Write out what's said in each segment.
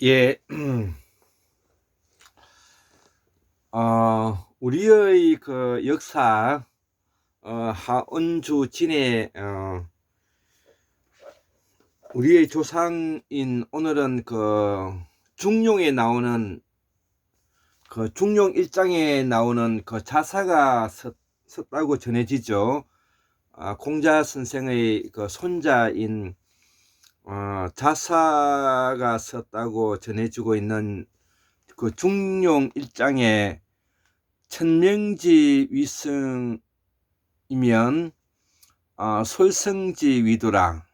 예, 우리의 그 역사, 하은주 진의, 우리의 조상인 오늘은 그 중용에 나오는 중용 1장에 나오는 그 자사가 썼다고 전해지죠. 공자 선생의 그 손자인 자사가 썼다고 전해지고 있는 그 중용 1장에 천명지 위승이면 솔성지 위도라,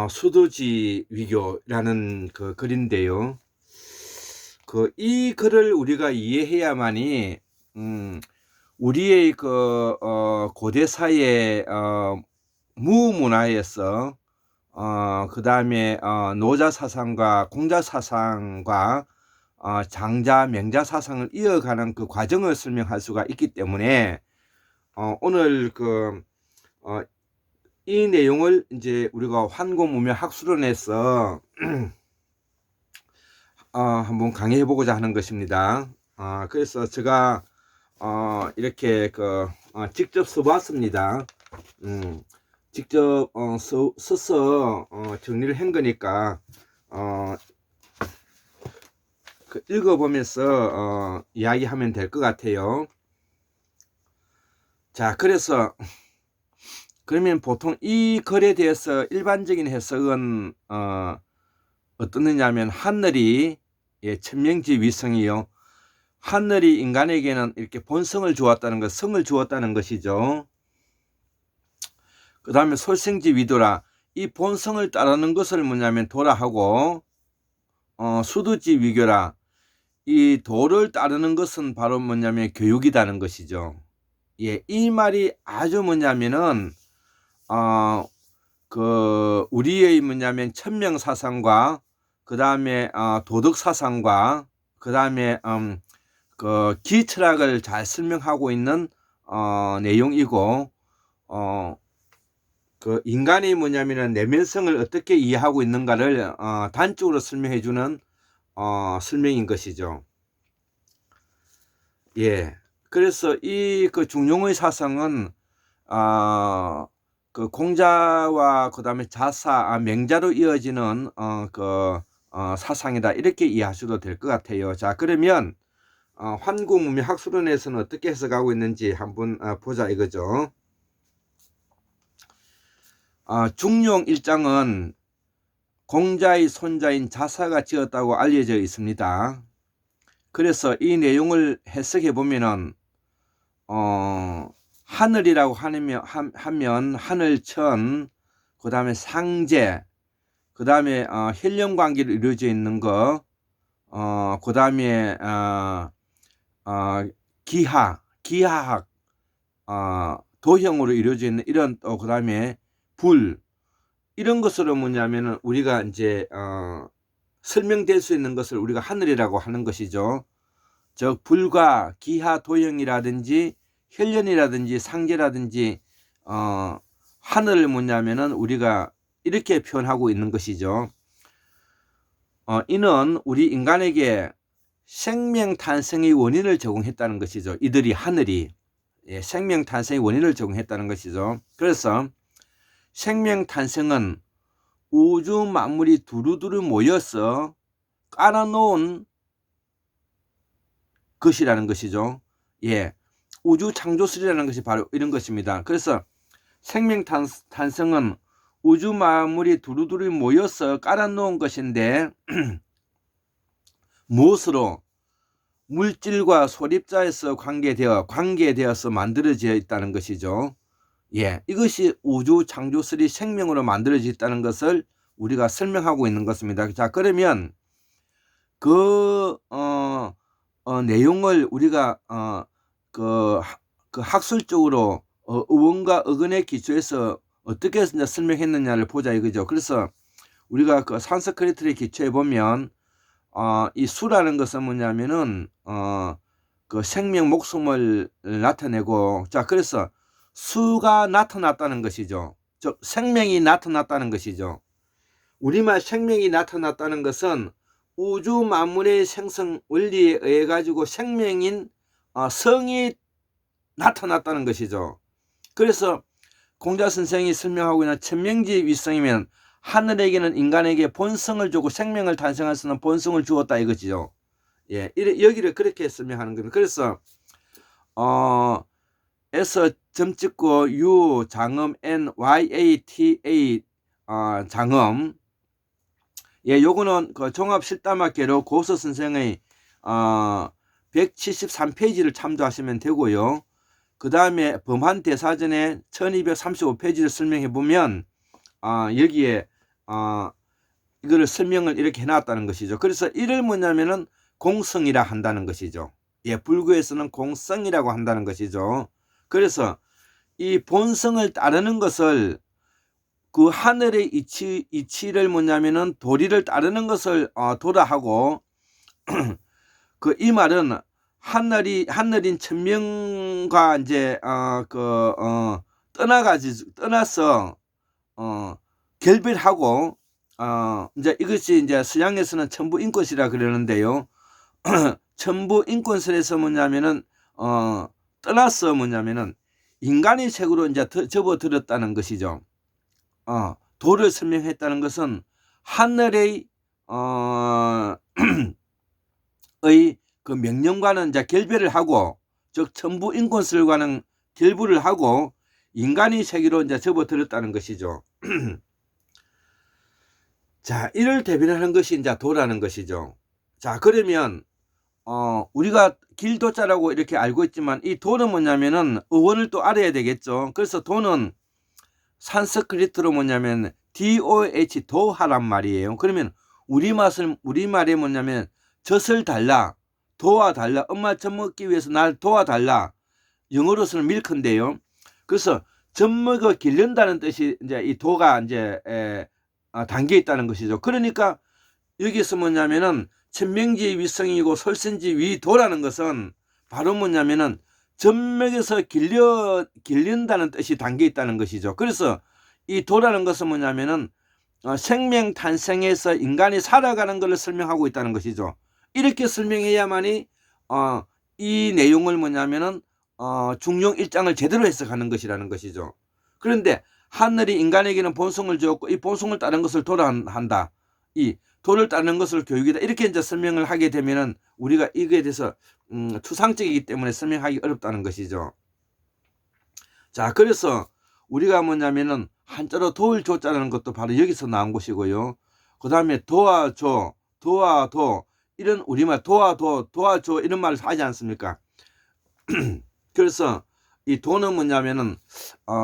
수도지 위교라는 그 글인데요. 이 글을 우리가 이해해야만이 우리의 그 고대사의 무문화에서 그 다음에 노자 사상과 공자 사상과 장자 명자 사상을 이어가는 그 과정을 설명할 수가 있기 때문에 오늘 이 내용을 이제 우리가 환공무명학술론에서 한번 강의해 보고자 하는 것입니다. 그래서 제가 이렇게 직접 써봤습니다. 직접 써서 정리를 한 거니까 읽어보면서 이야기하면 될 것 같아요. 자, 그래서 그러면 보통 이 글에 대해서 일반적인 해석은 어떻느냐면 하늘이 천명지 위성이요, 하늘이 인간에게는 이렇게 본성을 주었다는 것, 성을 주었다는 것이죠. 그 다음에 솔생지 위도라, 이 본성을 따르는 것을 뭐냐면 도라하고, 수도지 위교라, 이 도를 따르는 것은 바로 뭐냐면 교육이라는 것이죠. 이 말이 아주 뭐냐면은 우리의 뭐냐면 천명 사상과 그 다음에 도덕 사상과 그 다음에 기철학을 잘 설명하고 있는 내용이고, 인간이 뭐냐면은 내면성을 어떻게 이해하고 있는가를 단적으로 설명해 주는 설명인 것이죠. 예. 그래서 이 중용의 사상은 공자와 그 다음에 자사, 명자로 이어지는 사상이다, 이렇게 이해하셔도 될 것 같아요. 자, 그러면 환궁문명학술론에서는 어떻게 해석하고 있는지 한번 보자 이거죠. 중용 1장은 공자의 손자인 자사가 지었다고 알려져 있습니다. 그래서 이 내용을 해석해 보면은 하늘이라고 하면 하늘천, 그 다음에 상제, 그 다음에 혈연관계로 이루어져 있는 거, 그 다음에 기하학, 도형으로 이루어져 있는 이런, 그 다음에 불, 이런 것으로 뭐냐면은 우리가 이제 설명될 수 있는 것을 우리가 하늘이라고 하는 것이죠. 즉 불과 기하 도형이라든지 혈연이라든지 상제라든지 하늘을 뭐냐면은 우리가 이렇게 표현하고 있는 것이죠. 이는 우리 인간에게 생명 탄생의 원인을 제공했다는 것이죠. 이들이 하늘이 생명 탄생의 원인을 제공했다는 것이죠. 그래서 생명 탄생은 우주 만물이 두루두루 모여서 깔아놓은 것이라는 것이죠. 우주 창조설이라는 것이 바로 이런 것입니다. 그래서 생명 탄생은 우주 만물이 두루두루 모여서 깔아놓은 것인데 무엇으로? 물질과 소립자에서 관계되어서 만들어져 있다는 것이죠. 이것이 우주 창조설이 생명으로 만들어져 있다는 것을 우리가 설명하고 있는 것입니다. 자, 그러면 내용을 우리가 학술적으로 의원과 의견에 기초해서 어떻게 설명했느냐를 보자 이거죠. 그래서 우리가 산스크리트에 기초해 보면 이 수라는 것은 뭐냐면은 생명 목숨을 나타내고, 자, 그래서 수가 나타났다는 것이죠. 즉 생명이 나타났다는 것이죠. 우리말 생명이 나타났다는 것은 우주 만물의 생성 원리에 의해 가지고 생명인 성이 나타났다는 것이죠. 그래서 공자 선생이 설명하고 있는 천명지 위성이면 하늘에게는 인간에게 본성을 주고 생명을 탄생할 수 있는 본성을 주었다 이거지요. 예, 여기를 그렇게 설명하는 겁니다. 그래서 에서 점 찍고 유 장음 NYATA 장음, 예, 요거는 그 종합 실담학계로 고서 선생의 173페이지를 참조하시면 되고요. 그 다음에 범한대사전에 1235페이지를 설명해 보면 여기에 이거를 설명을 이렇게 해놨다는 것이죠. 그래서 이를 뭐냐면은 공성이라 한다는 것이죠. 예, 불교에서는 공성이라고 한다는 것이죠. 그래서 이 본성을 따르는 것을 그 하늘의 이치를 뭐냐면은 도리를 따르는 것을 도라하고 그 이 말은 하늘인 천명과 이제 떠나서 결별하고 이제 이것이 이제 서양에서는 천부인권이라 그러는데요. 천부인권설에서 뭐냐면은 떠나서 뭐냐면은 인간의 책으로 이제 접어들었다는 것이죠. 도를 설명했다는 것은 하늘의 그 명령과는 이제 결별을 하고, 즉 천부인권설과는 결부를 하고 인간의 세계로 이제 접어들었다는 것이죠. 자, 이를 대변하는 것이 이제 도라는 것이죠. 자, 그러면 우리가 길도자라고 이렇게 알고 있지만 이 도는 뭐냐면은 어원을 또 알아야 되겠죠. 그래서 도는 산스크리트로 뭐냐면 DOH 도하란 말이에요. 그러면 우리말에 뭐냐면 젖을 달라, 도와달라, 엄마 젖 먹기 위해서 날 도와달라, 영어로서는 밀크인데요. 그래서 젖 먹어 기른다는 뜻이 이제 이 도가 이제 담겨 있다는 것이죠. 그러니까 여기서 뭐냐면은 천명지 위성이고 솔선지 위도라는 것은 바로 뭐냐면은 젖먹여서 길른다는 뜻이 담겨 있다는 것이죠. 그래서 이 도라는 것은 뭐냐면은 생명 탄생에서 인간이 살아가는 것을 설명하고 있다는 것이죠. 이렇게 설명해야만이 이 내용을 뭐냐면은 중용 일장을 제대로 해석하는 것이라는 것이죠. 그런데 하늘이 인간에게는 본성을 주었고 이 본성을 따른 것을 도라 한다. 이 도를 따르는 것을 교육이다. 이렇게 이제 설명을 하게 되면은 우리가 이거에 대해서 추상적이기 때문에 설명하기 어렵다는 것이죠. 자, 그래서 우리가 뭐냐면은 한자로 도를 조자라는 것도 바로 여기서 나온 것이고요. 그 다음에 도와줘, 도와도, 이런 우리말 도와줘 이런 말을 하지 않습니까? 그래서 이 도는 뭐냐면은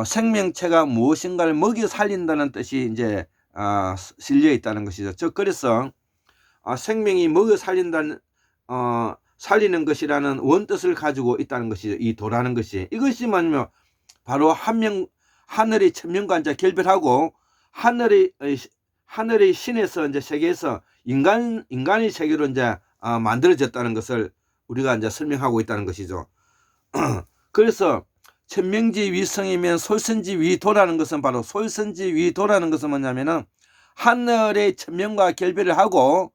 생명체가 무엇인가를 먹여 살린다는 뜻이 이제 실려 있다는 것이죠. 즉 그래서 생명이 먹여 살리는 것이라는 원뜻을 가지고 있다는 것이죠. 이 도라는 것이. 이것이 뭐냐면 바로 하늘의 천명과 이제 결별하고 하늘의 신에서 이제 세계에서 인간의 세계로 이제 만들어졌다는 것을 우리가 이제 설명하고 있다는 것이죠. 그래서 천명지 위성이면 솔선지 위도라는 것은 바로 솔선지 위도라는 것은 뭐냐면은 하늘의 천명과 결별을 하고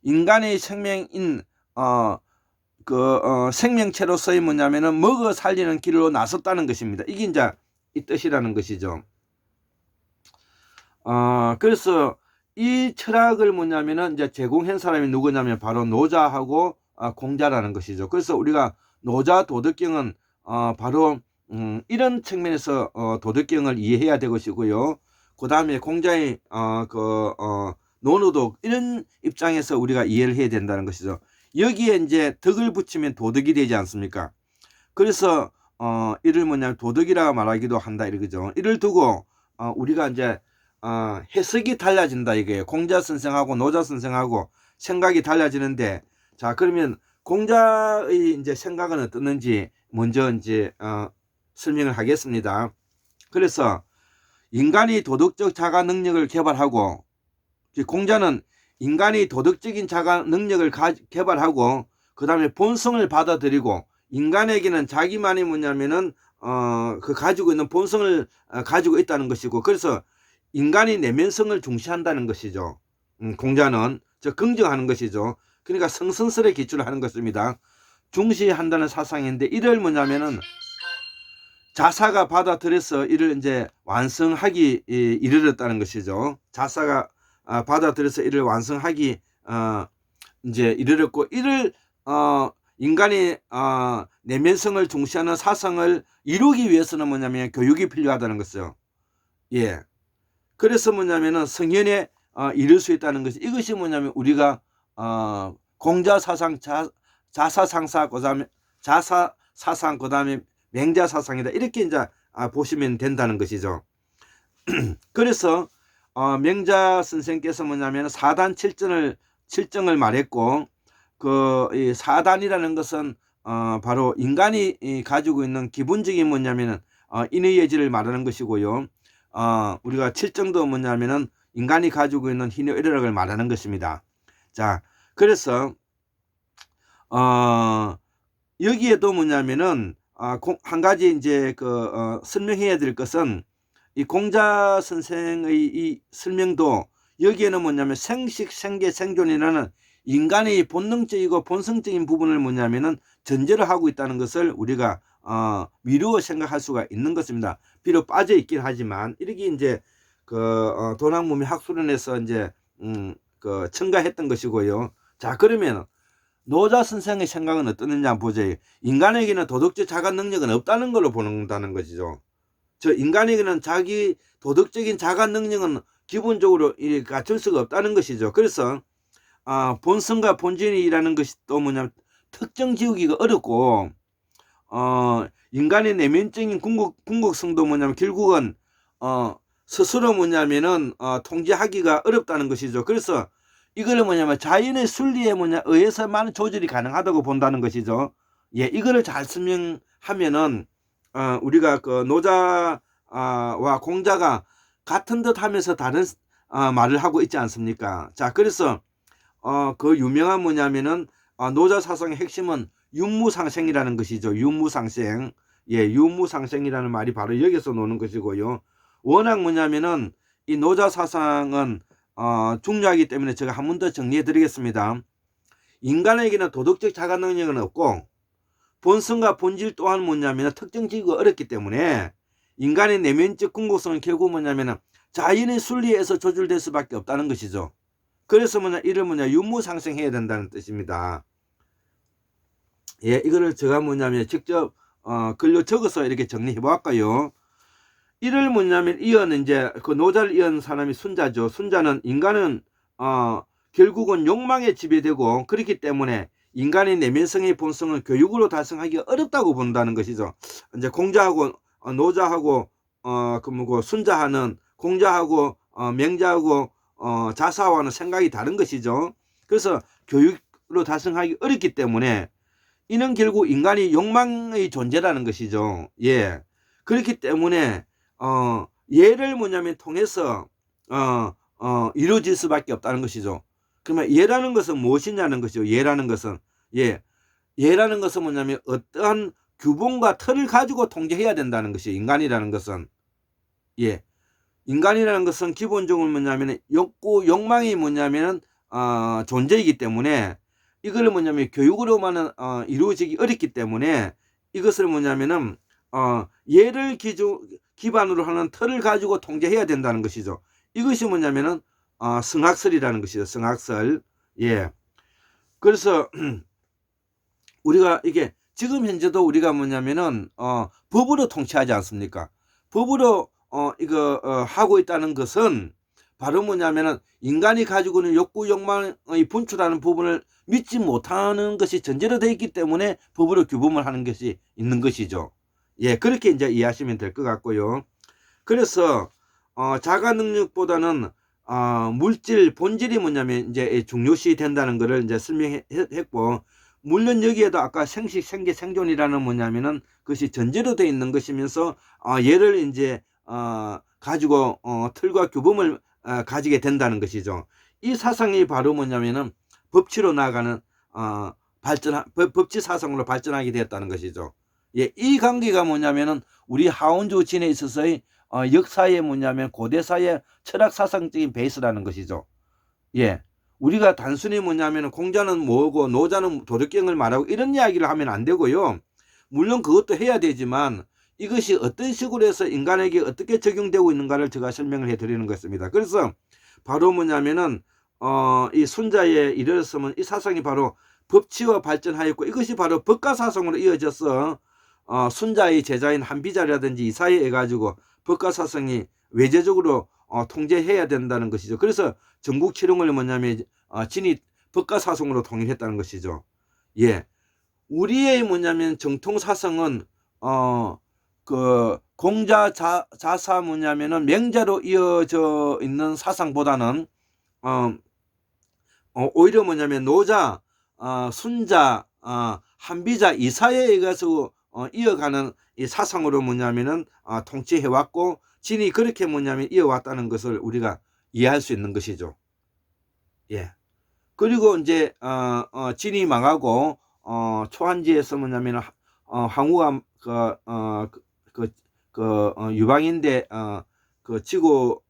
인간의 생명인 생명체로서의 뭐냐면은 먹어 살리는 길로 나섰다는 것입니다. 이게 이제 이 뜻이라는 것이죠. 그래서 이 철학을 뭐냐면은 이제 제공한 사람이 누구냐면 바로 노자하고 공자라는 것이죠. 그래서 우리가 노자 도덕경은 바로 이런 측면에서 도덕경을 이해해야 될 것이고요. 그 다음에 공자의 논어도 이런 입장에서 우리가 이해를 해야 된다는 것이죠. 여기에 이제 덕을 붙이면 도덕이 되지 않습니까? 그래서 이를 뭐냐면 도덕이라 말하기도 한다 이러죠. 이를 두고 우리가 이제 해석이 달라진다 이거예요. 공자 선생하고 노자 선생하고 생각이 달라지는데, 자 그러면 공자의 이제 생각은 어떻는지 먼저 이제 설명을 하겠습니다. 그래서 인간이 도덕적 자가 능력을 개발하고, 공자는 인간이 도덕적인 자가 능력을 개발하고 그 다음에 본성을 받아들이고, 인간에게는 자기만이 뭐냐면은 가지고 있는 본성을 가지고 있다는 것이고, 그래서 인간의 내면성을 중시한다는 것이죠. 공자는 긍정하는 것이죠. 그러니까 성선설에 기초를 하는 것입니다. 중시한다는 사상인데, 이를 뭐냐면은 자사가 받아들여서 이를 이제 완성하기 이르렀다는 것이죠. 자사가 받아들여서 이를 완성하기 이제 이르렀고, 이를 인간이 내면성을 중시하는 사상을 이루기 위해서는 뭐냐면 교육이 필요하다는 것이죠. 예. 그래서 뭐냐면은 성현에 이룰 수 있다는 것이, 이것이 뭐냐면 우리가 공자사상, 자사상사, 그다음에 자사사상, 그다음에 맹자사상이다, 이렇게 이제 보시면 된다는 것이죠. 그래서 맹자 선생께서 뭐냐면 사단 칠정을 말했고, 이 사단이라는 것은 바로 인간이 가지고 있는 기본적인 뭐냐면은 인의 예지를 말하는 것이고요. 우리가 칠정도 뭐냐면은 인간이 가지고 있는 희노 애락을 말하는 것입니다. 자, 그래서 여기에도 뭐냐면은 한 가지 이제 설명해야 될 것은, 이 공자 선생의 이 설명도 여기에는 뭐냐면 생식, 생계, 생존이라는 인간의 본능적이고 본성적인 부분을 뭐냐면은 전제를 하고 있다는 것을 우리가 미루어 생각할 수가 있는 것입니다. 비록 빠져 있긴 하지만, 이렇게 이제 도남무미 학술원에서 이제 첨가했던 것이고요. 자, 그러면 노자 선생의 생각은 어떠느냐 한번 보죠. 인간에게는 도덕적 자각 능력은 없다는 걸로 보는다는 것이죠. 인간에게는 자기 도덕적인 자각 능력은 기본적으로 갖출 수가 없다는 것이죠. 그래서 본성과 본질이라는 것이 또 뭐냐면 특정 지우기가 어렵고, 인간의 내면적인 궁극성도 뭐냐면 결국은 스스로 뭐냐면은 통제하기가 어렵다는 것이죠. 그래서 이거를 뭐냐면 자연의 순리에 의해서만 조절이 가능하다고 본다는 것이죠. 예, 이거를 잘 설명하면은 우리가 노자와 공자가 같은 듯 하면서 다른 말을 하고 있지 않습니까? 자, 그래서 그 유명한 뭐냐면은 노자 사상의 핵심은 윤무상생이라는 것이죠. 윤무상생. 예, 윤무상생이라는 말이 바로 여기서 노는 것이고요. 워낙 뭐냐면은 이 노자 사상은 중요하기 때문에 제가 한 번 더 정리해 드리겠습니다. 인간에게는 도덕적 자각 능력은 없고, 본성과 본질 또한 뭐냐면 특정지기가 어렵기 때문에 인간의 내면적 궁극성은 결국 뭐냐면 자연의 순리에서 조절될 수밖에 없다는 것이죠. 그래서 이를 윤무상생해야 된다는 뜻입니다. 예, 이거를 제가 직접 글로 적어서 이렇게 정리해 보았고요. 이를 이어는 이제 노자를 이은 사람이 순자죠. 순자는 인간은 결국은 욕망에 지배되고, 그렇기 때문에 인간의 내면성의 본성을 교육으로 달성하기가 어렵다고 본다는 것이죠. 이제 공자하고 노자하고 순자하는, 공자하고 맹자하고 자사와는 생각이 다른 것이죠. 그래서 교육으로 달성하기 어렵기 때문에 이는 결국 인간이 욕망의 존재라는 것이죠. 예. 그렇기 때문에 예를 통해서 이루어질 수밖에 없다는 것이죠. 그러면 예라는 것은 무엇이냐는 것이죠. 예라는 것은 예라는 것은 어떠한 규범과 틀을 가지고 통제해야 된다는 것이 인간이라는 것은. 예. 인간이라는 것은 기본적으로 욕구, 욕망이 존재이기 때문에 이걸 교육으로만은 이루어지기 어렵기 때문에 이것을 예를 기반으로 하는 틀을 가지고 통제해야 된다는 것이죠. 이것이 성학설이라는 것이죠. 성학설. 예. 그래서 우리가 이게 지금 현재도 우리가 법으로 통치하지 않습니까? 법으로 하고 있다는 것은 바로 인간이 가지고 있는 욕구, 욕망의 분출하는 부분을 믿지 못하는 것이 전제로 되어 있기 때문에 법으로 규범을 하는 것이 있는 것이죠. 예, 그렇게 이제 이해하시면 될 것 같고요. 그래서 자가 능력보다는 물질, 본질이 이제 중요시 된다는 것을 이제 설명했고, 물론 여기에도 아까 생식, 생계, 생존이라는 그것이 전제로 되어 있는 것이면서 얘를 이제 가지고 틀과 규범을 가지게 된다는 것이죠. 이 사상이 바로 법치로 나아가는 법치 사상으로 발전하게 되었다는 것이죠. 예, 이 관계가 우리 하원주 진에 있어서의 역사의 뭐냐면 고대사의 철학 사상적인 베이스라는 것이죠. 예. 우리가 단순히 뭐냐면 공자는 뭐고 노자는 도덕경을 말하고 이런 이야기를 하면 안 되고요. 물론 그것도 해야 되지만 이것이 어떤 식으로 해서 인간에게 어떻게 적용되고 있는가를 제가 설명을 해 드리는 것입니다. 그래서 바로 뭐냐면은 이 순자에 이르렀으면 이 사상이 바로 법치와 발전하였고 이것이 바로 법가사상으로 이어져서 순자의 제자인 한비자라든지 이사에 해가지고 법가사상이 외제적으로 통제해야 된다는 것이죠. 그래서 전국칠흥을 뭐냐면 진이 법가사상으로 통일했다는 것이죠. 예, 우리의 뭐냐면 정통사상은 그 공자 자사 뭐냐면은 맹자로 이어져 있는 사상보다는 오히려 뭐냐면 노자, 순자, 한비자 이사에 의해서 이어가는 이 사상으로 뭐냐면은 통치해왔고 진이 그렇게 뭐냐면 이어왔다는 것을 우리가 이해할 수 있는 것이죠. 예. 그리고 이제 진이 망하고 초한지에서 뭐냐면 황후가 유방인데 그 지고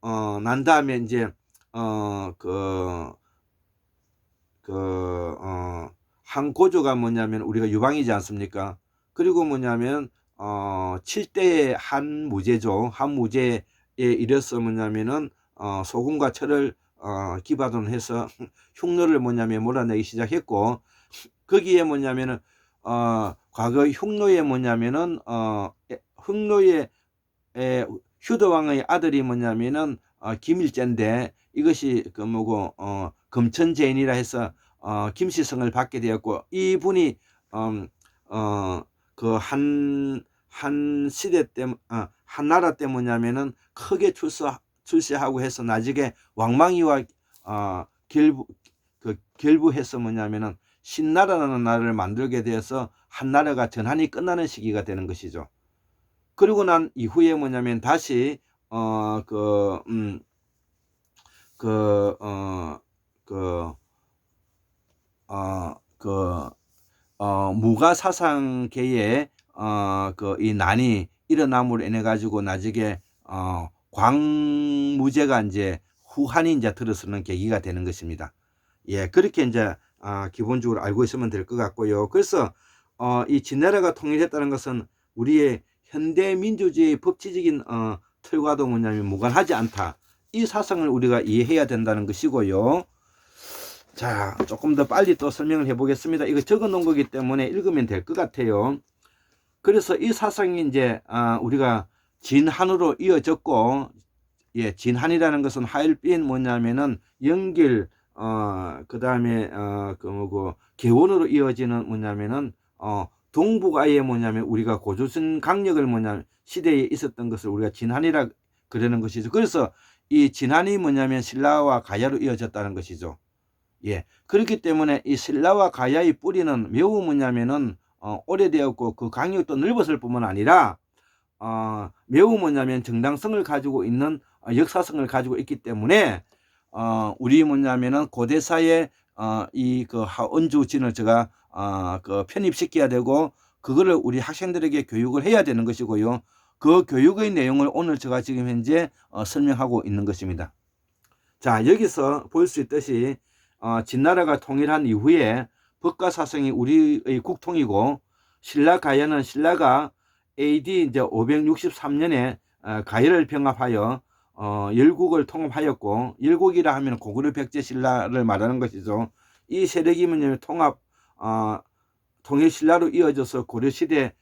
난 다음에 이제 한고조가 뭐냐면 우리가 유방이지 않습니까? 그리고 뭐냐면 7대의 한무제죠. 한무제에 이래서 뭐냐면은 소금과 철을 기반으로 해서 흉노를 뭐냐면 몰아내기 시작했고 거기에 뭐냐면은 과거 흉노에 뭐냐면은 흉노의 휴도왕의 아들이 뭐냐면은 김일제인데 이것이 그 뭐고 금천제인이라 해서 김씨성을 받게 되었고 이분이 그 한 시대 때 한 나라 때 뭐냐면은 크게 출세하고 해서 나중에 왕망이와 결부해서 뭐냐면은 신나라라는 나라를 만들게 되어서 한 나라가 전한이 끝나는 시기가 되는 것이죠. 그리고 난 이후에 뭐냐면 다시 무가사상계에 이 난이 일어남으로 인해 가지고 나중에 광무제가 이제 후한이 이제 들어서는 계기가 되는 것입니다. 예, 그렇게 이제 기본적으로 알고 있으면 될 것 같고요. 그래서 이 진나라가 통일했다는 것은 우리의 현대 민주주의 법치적인 틀과도 뭐냐면 무관하지 않다. 이 사상을 우리가 이해해야 된다는 것이고요. 자, 조금 더 빨리 또 설명을 해보겠습니다. 이거 적어 놓은 거기 때문에 읽으면 될 것 같아요. 그래서 이 사상이 이제 우리가 진한으로 이어졌고, 예, 진한이라는 것은 하일빈 뭐냐면은 연길, 그 다음에 개원으로 이어지는 뭐냐면은 동북아에 뭐냐면 우리가 고조선 강력을 뭐냐면 시대에 있었던 것을 우리가 진한이라 그러는 것이죠. 그래서 이 진한이 뭐냐면 신라와 가야로 이어졌다는 것이죠. 예, 그렇기 때문에 이 신라와 가야의 뿌리는 매우 뭐냐면은 오래되었고 그 강력도 넓었을 뿐만 아니라 매우 뭐냐면 정당성을 가지고 있는 역사성을 가지고 있기 때문에 우리 뭐냐면은 고대사의 이 그 하은주진을 제가 편입시켜야 되고 그거를 우리 학생들에게 교육을 해야 되는 것이고요. 그 교육의 내용을 오늘 제가 지금 현재 설명하고 있는 것입니다. 자, 여기서 볼 수 있듯이 진나라가 통일한 이후에 법가사상이 우리의 국통이고 신라 가야는 신라가 AD 이제 563년에 가야를 병합하여 열국을 통합하였고 열국이라 하면 고구려 백제 신라를 말하는 것이죠. 이 세력이 뭐냐면 통일 신라로 이어져서 고려 시대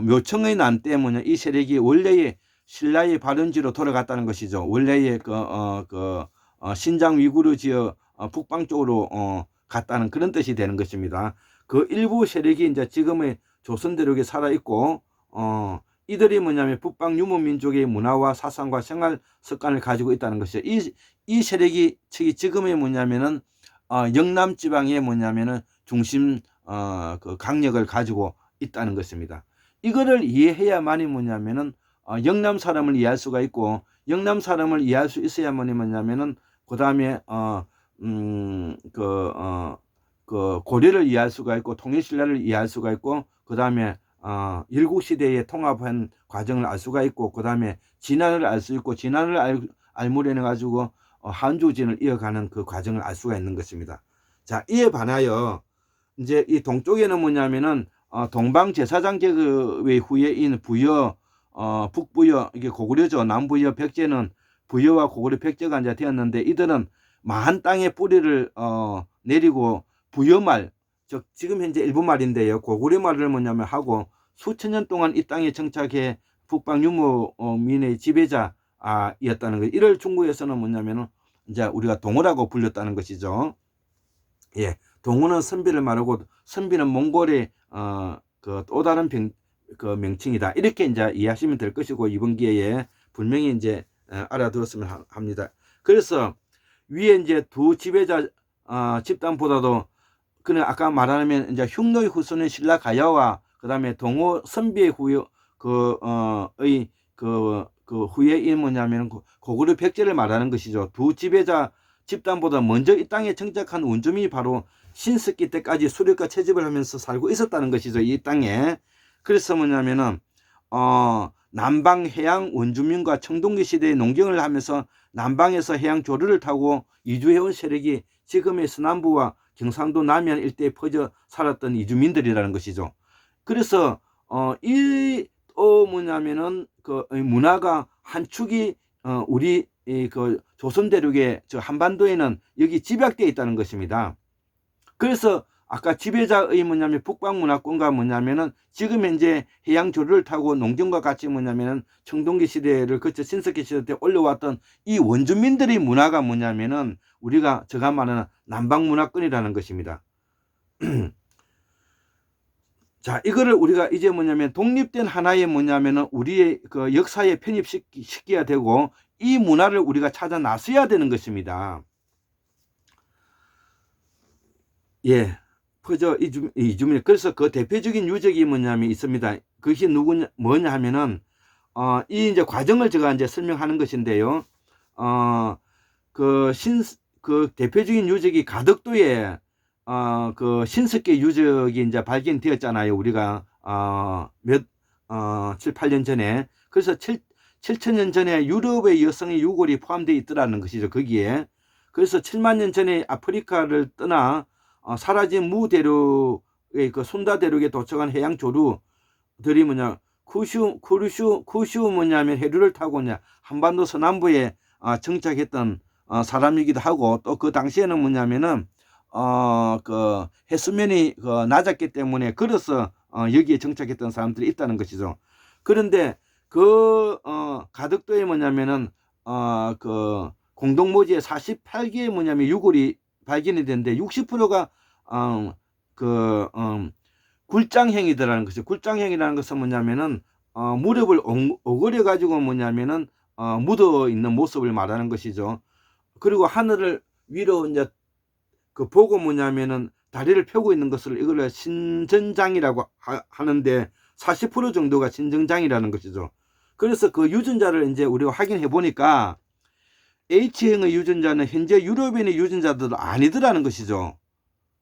묘청의 난 때문에 이 세력이 원래의 신라의 발원지로 돌아갔다는 것이죠. 원래의 신장 위구르 지역 북방 쪽으로 갔다는 그런 뜻이 되는 것입니다. 그 일부 세력이 이제 지금의 조선 대륙에 살아 있고 이들이 뭐냐면 북방 유목민족의 문화와 사상과 생활 습관을 가지고 있다는 것이죠. 이 세력이 지금의 뭐냐면은 영남 지방에 뭐냐면은 중심 그 강력을 가지고 있다는 것입니다. 이거를 이해해야만이 뭐냐면은 영남 사람을 이해할 수가 있고 영남 사람을 이해할 수 있어야만이 뭐냐면은 그 다음에 고려를 이해할 수가 있고 통일신라를 이해할 수가 있고 그 다음에 일국시대에 통합한 과정을 알 수가 있고, 그 다음에 진화를 알 수 있고, 진화를 알무려내 가지고 한주진을 이어가는 그 과정을 알 수가 있는 것입니다. 자, 이에 반하여 이제 이 동쪽에는 뭐냐면은 동방 제사장 계급의 후예인 부여, 북부여, 이게 고구려죠. 남부여 백제는 부여와 고구려 백제가 이제 되었는데, 이들은 마한 땅에 뿌리를 내리고 부여말, 즉 지금 현재 일본말인데요, 고구려말을 뭐냐면 하고 수천 년 동안 이 땅에 정착해 북방 유목민의 지배자였다는 거. 이를 중국에서는 뭐냐면은 이제 우리가 동어라고 불렸다는 것이죠. 예, 동어는 선비를 말하고 선비는 몽골의 그 또 다른 그 명칭이다. 이렇게 이제 이해하시면 될 것이고, 이번 기회에 분명히 이제 알아들었으면 합니다. 그래서 위에 이제 두 지배자 집단보다도, 그는 아까 말하면 이제 흉노의 후손의 신라 가야와 그 다음에 동호 선비의 그 후예인 뭐냐면 고구려 백제를 말하는 것이죠. 두 지배자 집단보다 먼저 이 땅에 정착한 원주민이 바로 신석기 때까지 수렵과 채집을 하면서 살고 있었다는 것이죠, 이 땅에. 그래서 뭐냐면은 남방 해양 원주민과 청동기 시대의 농경을 하면서 남방에서 해양 조류를 타고 이주해온 세력이 지금의 서남부와 경상도 남해안 일대에 퍼져 살았던 이주민들이라는 것이죠. 그래서 뭐냐면은 그 문화가 한 축이 우리 그 조선 대륙의 저 한반도에는 여기 집약되어 있다는 것입니다. 그래서 아까 지배자의 뭐냐면 북방 문화권과 뭐냐면은 지금 현재 해양 조류를 타고 농경과 같이 뭐냐면은 청동기 시대를 거쳐 신석기 시대 때 올라왔던 이 원주민들의 문화가 뭐냐면은 우리가 제가 말하는 남방 문화권이라는 것입니다. 자, 이거를 우리가 이제 뭐냐면 독립된 하나의 뭐냐면은 우리의 그 역사에 편입시켜야 되고, 이 문화를 우리가 찾아 나서야 되는 것입니다. 예, 퍼져 이주민. 그래서 그 대표적인 유적이 뭐냐면 있습니다. 그것이 뭐냐 하면은 이 이제 과정을 제가 이제 설명하는 것인데요. 그 대표적인 유적이 가덕도에 그 신석기 유적이 이제 발견되었잖아요. 우리가 7, 8년 전에. 그래서 7천년 전에 유럽의 여성의 유골이 포함되어 있더라는 것이죠, 거기에. 그래서 7만 년 전에 아프리카를 떠나 사라진 무대륙의 그 순다 대륙에 도착한 해양 조류들이 뭐냐, 쿠슈 뭐냐면 해류를 타고 한반도 서남부에 정착했던 사람이기도 하고, 또 그 당시에는 뭐냐면은 그 해수면이 낮았기 때문에 걸어서 여기에 정착했던 사람들이 있다는 것이죠. 그런데 그 가덕도에 뭐냐면은 그 공동모지에 48개의 뭐냐면 유골이 발견이 됐는데 60%가 굴장행이더라는 것이죠. 굴장행이라는 것은 뭐냐면은 무렵을 오그려 가지고 뭐냐면은 묻어 있는 모습을 말하는 것이죠. 그리고 하늘을 위로 이제 그 보고 뭐냐면은 다리를 펴고 있는 것을 이걸 신전장이라고 하는데 40% 정도가 신전장이라는 것이죠. 그래서 그 유전자를 이제 우리가 확인해 보니까 H형의 유전자는 현재 유럽인의 유전자들도 아니더라는 것이죠.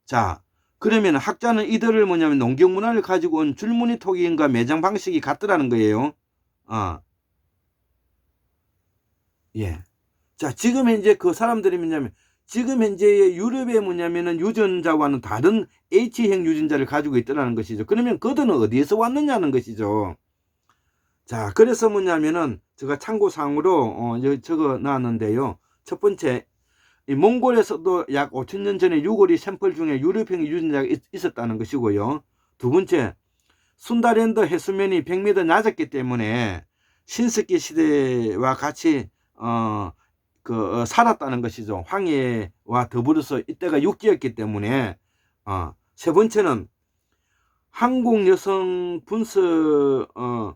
자, 그러면 학자는 이들을 뭐냐면 농경 문화를 가지고 온 줄무늬 토기인과 매장 방식이 같더라는 거예요. 예. 자, 지금 현재 그 사람들이 뭐냐면 지금 현재의 유럽의 뭐냐면은 유전자와는 다른 H형 유전자를 가지고 있더라는 것이죠. 그러면 그들은 어디에서 왔느냐는 것이죠. 자, 그래서 뭐냐면은 제가 참고사항으로 적어 놨는데요. 첫 번째, 이 몽골에서도 약 5천년 전에 유골이 샘플 중에 유럽형 유전자가 있었다는 것이고요. 두 번째, 순다랜드 해수면이 100m 낮았기 때문에 신석기 시대와 같이 살았다는 것이죠. 황해와 더불어서 이때가 육지였기 때문에. 세 번째는 한국 여성 분석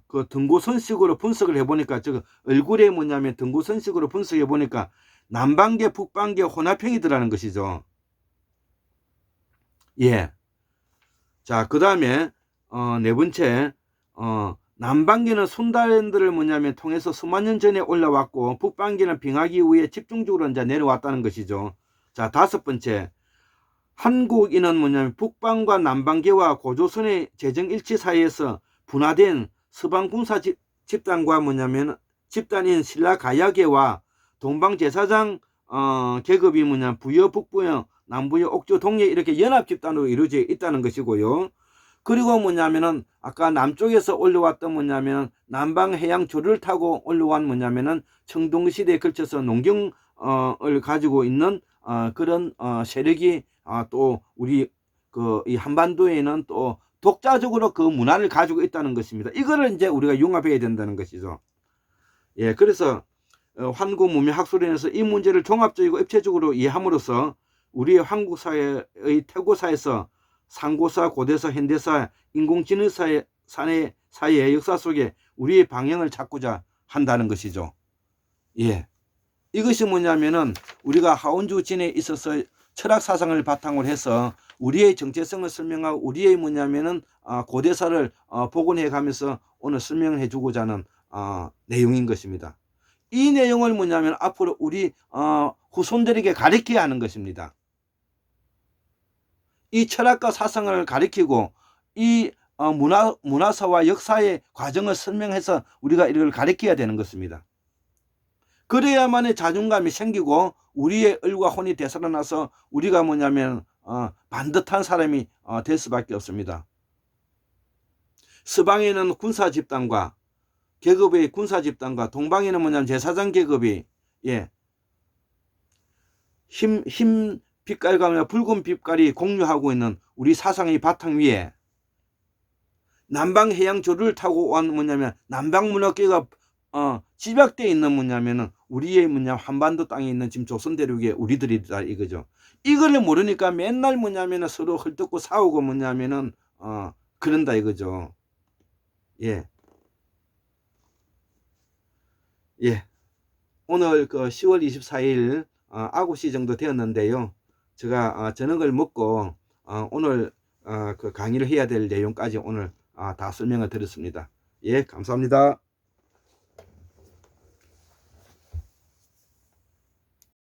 그 등고선식으로 분석을 해보니까, 얼굴에 뭐냐면 등고선식으로 분석해 보니까 남방계 북방계 혼합형이더라는 것이죠. 예. 자, 그 다음에 네 번째, 남방계는 순다랜드를 뭐냐면 통해서 수만 년 전에 올라왔고, 북방계는 빙하기 이후에 집중적으로 이제 내려왔다는 것이죠. 자, 다섯 번째, 한국인은 뭐냐면 북방과 남방계와 고조선의 재정일치 사이에서 분화된 서방 군사 집단과 뭐냐면 집단인 신라 가야계와 동방 제사장 계급이 뭐냐 부여, 북부여, 남부여, 옥조, 동해 이렇게 연합 집단으로 이루어져 있다는 것이고요. 그리고 뭐냐면은 아까 남쪽에서 올라왔던 뭐냐면 남방 해양 조를 타고 올라온 뭐냐면은 청동시대에 걸쳐서 농경을 가지고 있는 그런 세력이 또 우리 이 한반도에는 또 독자적으로 그 문화를 가지고 있다는 것입니다. 이거를 이제 우리가 융합해야 된다는 것이죠. 예, 그래서 환구문명학술원에서 이 문제를 종합적이고 입체적으로 이해함으로써 우리의 한국 사회의 태고사에서 상고사, 고대사, 현대사, 인공지능사의 사회의 역사 속에 우리의 방향을 찾고자 한다는 것이죠. 예, 이것이 뭐냐면은 우리가 하원주 진에 있어서 철학 사상을 바탕으로 해서 우리의 정체성을 설명하고 우리의 뭐냐면은 고대사를 복원해 가면서 오늘 설명을 해주고자 하는 내용인 것입니다. 이 내용을 뭐냐면 앞으로 우리 후손들에게 가르쳐야 하는 것입니다. 이 철학과 사상을 가르치고 이 문화사와 역사의 과정을 설명해서 우리가 이걸 가르쳐야 되는 것입니다. 그래야만의 자존감이 생기고 우리의 을과 혼이 되살아나서 우리가 뭐냐면 반듯한 사람이 될 수밖에 없습니다. 서방에는 군사 집단과 계급의 군사 집단과 동방에는 뭐냐면 제사장 계급이 흰 빛깔과 붉은 빛깔이 공유하고 있는 우리 사상의 바탕 위에 남방 해양 조류를 타고 온 뭐냐면 남방 문화계가 집약되어 있는 뭐냐면은 우리의 한반도 땅에 있는 지금 조선 대륙의 우리들이다 이거죠. 이거를 모르니까 맨날 뭐냐면은 서로 헐뜯고 싸우고 뭐냐면은 그런다 이거죠. 예. 오늘 그 10월 24일 9시 정도 되었는데요. 제가 저녁을 먹고 오늘 그 강의를 해야 될 내용까지 오늘 다 설명을 드렸습니다. 예, 감사합니다.